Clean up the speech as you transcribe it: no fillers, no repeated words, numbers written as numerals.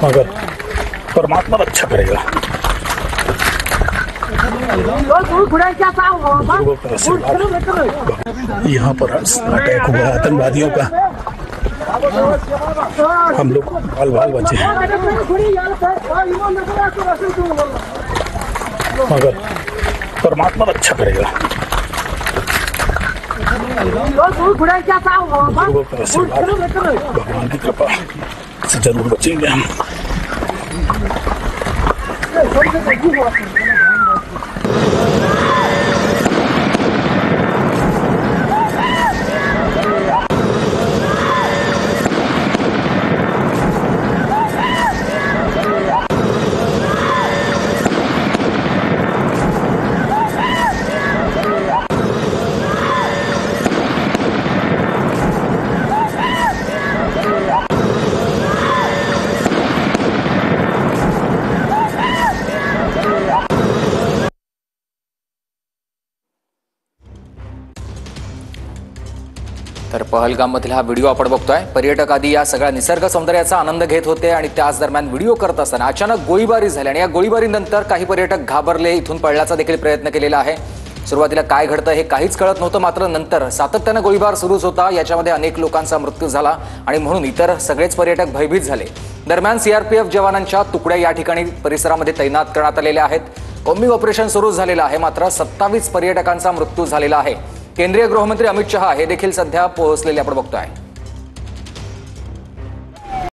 मगर परमात्मा रक्षा करेगा। यहाँ पर अटैक हुआ आतंकवादियों का, हम लोग बाल बाल बचे हैं, मगर परमात्मा रक्षा करेगा। भगवान की कृपा से जरूर बचेंगे हम। तर पहलगाममधला हा व्हिडिओ आपण बघतोय। पर्यटक आधी या सगळ्या निसर्ग सौंदर्याचा आनंद घेत होते आणि त्याच दरम्यान व्हिडिओ करत असताना अचानक गोळीबारी झाली आणि या गोळीबारीनंतर काही पर्यटक घाबरले, इथून पळण्याचा देखील प्रयत्न केलेला आहे। सुरुवातीला काय घडतं हे काहीच कळत नव्हतं, मात्र नंतर सातत्याने गोळीबार सुरूच होता। याच्यामध्ये अनेक लोकांचा मृत्यू झाला आणि म्हणून इतर सगळेच पर्यटक भयभीत झाले। दरम्यान सीआरपीएफ जवानांच्या तुकड्या या ठिकाणी परिसरामध्ये तैनात करण्यात आलेल्या आहेत। कॉम्बिंग ऑपरेशन सुरू झालेलं आहे, मात्र 27 पर्यटकांचा मृत्यू झालेला आहे। केंद्रीय गृहमंत्री अमित शहा हे देखील सध्या पोहोचलेले आपण बघतोय।